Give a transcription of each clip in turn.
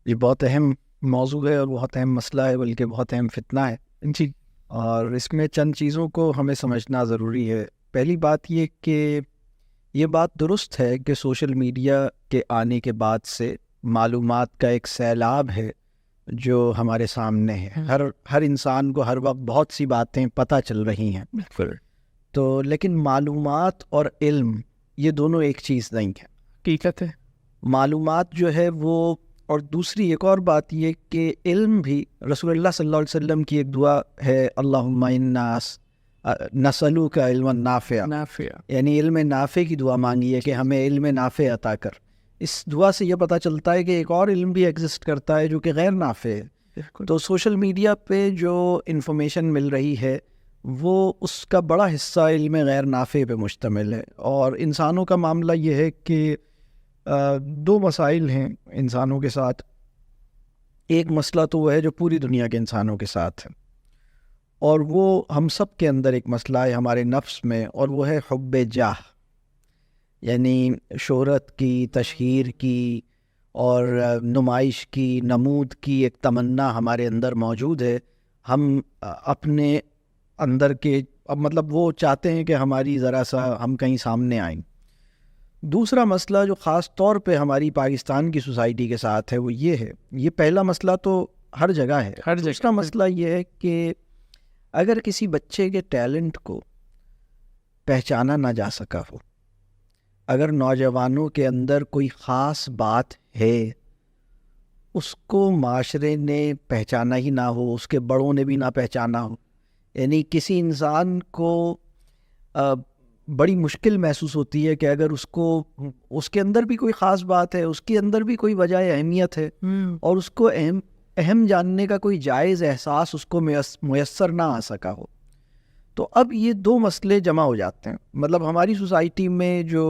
یہ بہت اہم موضوع ہے اور بہت اہم مسئلہ ہے، بلکہ بہت اہم فتنہ ہے جی اور اس میں چند چیزوں کو ہمیں سمجھنا ضروری ہے۔ پہلی بات یہ کہ یہ بات درست ہے کہ سوشل میڈیا کے آنے کے بعد سے معلومات کا ایک سیلاب ہے جو ہمارے سامنے ہے۔ ہر انسان کو ہر وقت بہت سی باتیں پتہ چل رہی ہیں، بالکل تو لیکن معلومات اور علم یہ دونوں ایک چیز نہیں ہے۔ حقیقت ہے۔ معلومات جو ہے وہ، اور دوسری ایک اور بات یہ کہ علم بھی، رسول اللہ صلی اللہ علیہ وسلم کی ایک دعا ہے، اللہم انا نسألوک علما نافعا، نافع یعنی علم نافع کی دعا مانگی ہے کہ ہمیں علم نافع عطا کر۔ اس دعا سے یہ پتہ چلتا ہے کہ ایک اور علم بھی ایگزسٹ کرتا ہے جو کہ غیر نافع ہے۔ بالکل تو سوشل میڈیا پہ جو انفارمیشن مل رہی ہے وہ اس کا بڑا حصہ علم غیر نافع پہ مشتمل ہے، اور انسانوں کا معاملہ یہ ہے کہ دو مسائل ہیں انسانوں کے ساتھ۔ ایک مسئلہ تو وہ ہے جو پوری دنیا کے انسانوں کے ساتھ ہے، اور وہ ہم سب کے اندر ایک مسئلہ ہے ہمارے نفس میں، اور وہ ہے حب جاہ، یعنی شہرت کی، تشہیر کی اور نمائش کی، نمود کی ایک تمنا ہمارے اندر موجود ہے۔ ہم اپنے اندر کے مطلب وہ چاہتے ہیں کہ ہماری ذرا سا ہم کہیں سامنے آئیں۔ دوسرا مسئلہ جو خاص طور پہ ہماری پاکستان کی سوسائٹی کے ساتھ ہے وہ یہ ہے، یہ پہلا مسئلہ تو ہر جگہ ہے، ہر جگہ۔ دوسرا مسئلہ یہ ہے کہ اگر کسی بچے کے ٹیلنٹ کو پہچانا نہ جا سکا ہو، اگر نوجوانوں کے اندر کوئی خاص بات ہے، اس کو معاشرے نے پہچانا ہی نہ ہو، اس کے بڑوں نے بھی نہ پہچانا ہو، یعنی کسی انسان کو بڑی مشکل محسوس ہوتی ہے کہ اگر اس کے اندر بھی کوئی خاص بات ہے، اس کے اندر بھی کوئی وجہ اہمیت ہے، اور اس کو اہم جاننے کا کوئی جائز احساس اس کو میسر نہ آ سکا ہو، تو اب یہ دو مسئلے جمع ہو جاتے ہیں۔ مطلب ہماری سوسائٹی میں جو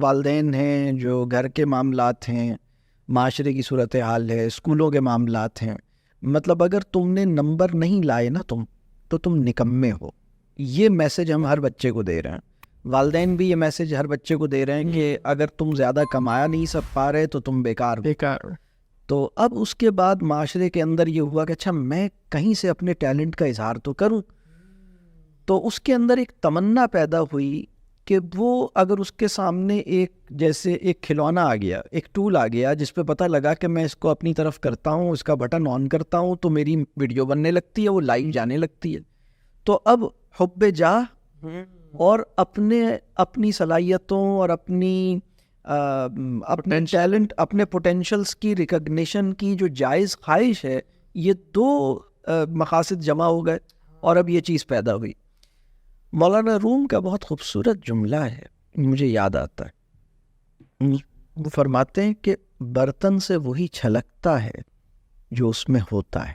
والدین ہیں، جو گھر کے معاملات ہیں، معاشرے کی صورتحال ہے، اسکولوں کے معاملات ہیں، مطلب اگر تم نے نمبر نہیں لائے نا تو تم نکمے ہو، یہ میسج ہم ہر بچے کو دے رہے ہیں۔ والدین بھی یہ میسج ہر بچے کو دے رہے ہیں کہ اگر تم زیادہ کمایا نہیں سب پا رہے تو تم بیکار ہو۔ بیکار۔ تو اب اس کے بعد معاشرے کے اندر یہ ہوا کہ اچھا میں کہیں سے اپنے ٹیلنٹ کا اظہار تو کروں، تو اس کے اندر ایک تمنا پیدا ہوئی کہ وہ اگر اس کے سامنے جیسے ایک کھلونا آ گیا، ایک ٹول آ گیا جس پہ پتہ لگا کہ میں اس کو اپنی طرف کرتا ہوں، اس کا بٹن آن کرتا ہوں تو میری ویڈیو بننے لگتی ہے، وہ لائیو جانے لگتی ہے، تو اب حب جاہ اور اپنی صلاحیتوں اور اپنے ٹیلنٹ، اپنے پوٹینشلز کی ریکگنیشن کی جو جائز خواہش ہے، یہ دو مقاصد جمع ہو گئے اور اب یہ چیز پیدا ہوئی۔ مولانا روم کا بہت خوبصورت جملہ ہے، مجھے یاد آتا ہے، وہ فرماتے ہیں کہ برتن سے وہی چھلکتا ہے جو اس میں ہوتا ہے۔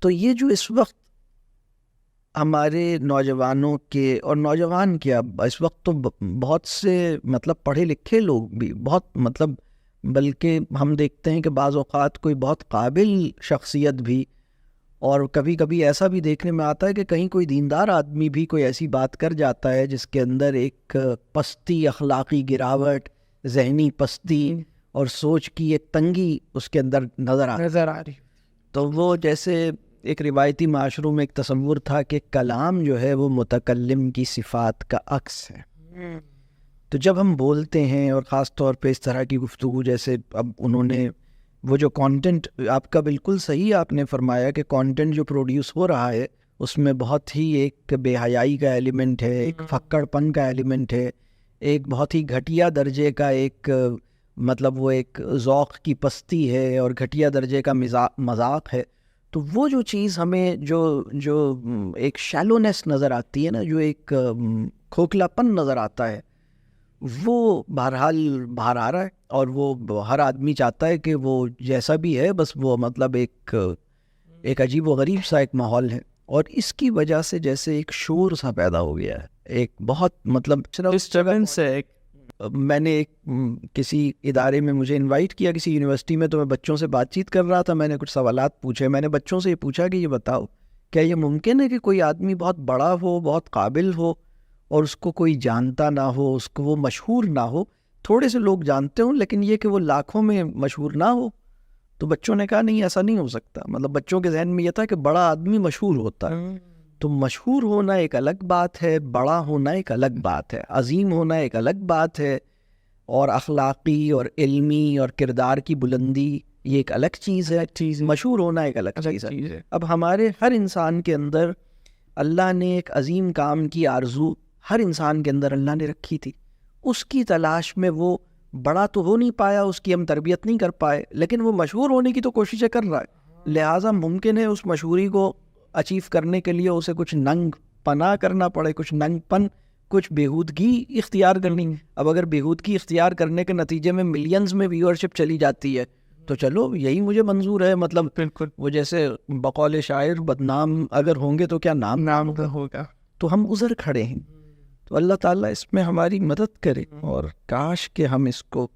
تو یہ جو اس وقت ہمارے نوجوانوں کے، اور نوجوان کیا، اس وقت تو بہت سے مطلب پڑھے لکھے لوگ بھی، بہت مطلب بلکہ ہم دیکھتے ہیں کہ بعض اوقات کوئی بہت قابل شخصیت بھی، اور کبھی کبھی ایسا بھی دیکھنے میں آتا ہے کہ کہیں کوئی دیندار آدمی بھی کوئی ایسی بات کر جاتا ہے جس کے اندر ایک پستی، اخلاقی گراوٹ، ذہنی پستی اور سوچ کی ایک تنگی اس کے اندر نظر آ رہی، تو وہ جیسے ایک روایتی معاشروں میں ایک تصور تھا کہ کلام جو ہے وہ متکلم کی صفات کا عکس ہے۔ تو جب ہم بولتے ہیں، اور خاص طور پہ اس طرح کی گفتگو، جیسے اب انہوں نے وہ جو کانٹینٹ، آپ کا بالکل صحیح آپ نے فرمایا کہ کانٹینٹ جو پروڈیوس ہو رہا ہے اس میں بہت ہی ایک بے حیائی کا ایلیمنٹ ہے، ایک پھکڑ پن کا ایلیمنٹ ہے، ایک بہت ہی گھٹیا درجے کا ایک مطلب وہ ایک ذوق کی پستی ہے اور گھٹیا درجے کا مذاق ہے۔ تو وہ جو چیز ہمیں جو ایک شیلونیس نظر آتی ہے نا، جو ایک کھوکھلا پن نظر آتا ہے، وہ بہرحال باہر آ رہا ہے، اور وہ ہر آدمی چاہتا ہے کہ وہ جیسا بھی ہے بس وہ مطلب ایک عجیب و غریب سا ایک ماحول ہے، اور اس کی وجہ سے جیسے ایک شور سا پیدا ہو گیا ہے، ایک بہت مطلب ڈسٹربنس ہے۔ میں نے ایک کسی ادارے میں مجھے انوائٹ کیا کسی یونیورسٹی میں، تو میں بچوں سے بات چیت کر رہا تھا، میں نے کچھ سوالات پوچھے، میں نے بچوں سے یہ پوچھا کہ یہ بتاؤ کیا یہ ممکن ہے کہ کوئی آدمی بہت بڑا ہو، بہت قابل ہو، اور اس کو کوئی جانتا نہ ہو، اس کو وہ مشہور نہ ہو، تھوڑے سے لوگ جانتے ہوں، لیکن یہ کہ وہ لاکھوں میں مشہور نہ ہو. تو بچوں نے کہا نہیں ایسا نہیں ہو سکتا. مطلب بچوں کے ذہن میں یہ تھا کہ بڑا آدمی مشہور ہوتا ہے. تو مشہور ہونا ایک الگ بات ہے، بڑا ہونا ایک الگ بات ہے، عظیم ہونا ایک الگ بات ہے، اور اخلاقی اور علمی اور کردار کی بلندی یہ ایک الگ چیز ہے. مشہور ہونا ایک الگ چیز ہے. اب ہمارے ہر انسان کے اندر اللہ نے ایک عظیم کام کی آرزو ہر انسان کے اندر اللہ نے رکھی تھی. اس کی تلاش میں وہ بڑا تو ہو نہیں پایا، اس کی ہم تربیت نہیں کر پائے، لیکن وہ مشہور ہونے کی تو کوششیں کر رہا ہے. لہٰذا ممکن ہے اس مشہوری کو اچیو کرنے کے لیے اسے کچھ ننگ پنا کرنا پڑے، کچھ ننگ پن، کچھ بےہودگی اختیار کرنی. اب اگر بےہودگی اختیار کرنے کے نتیجے میں ملینز میں ویورشپ چلی جاتی ہے تو چلو یہی مجھے منظور ہے. مطلب بالکل وہ جیسے بقول شاعر بدنام اگر ہوں گے تو کیا نام ہوگا. تو ہم ازر کھڑے ہیں. تو اللہ تعالیٰ اس میں ہماری مدد کرے، اور کاش کہ ہم اس کو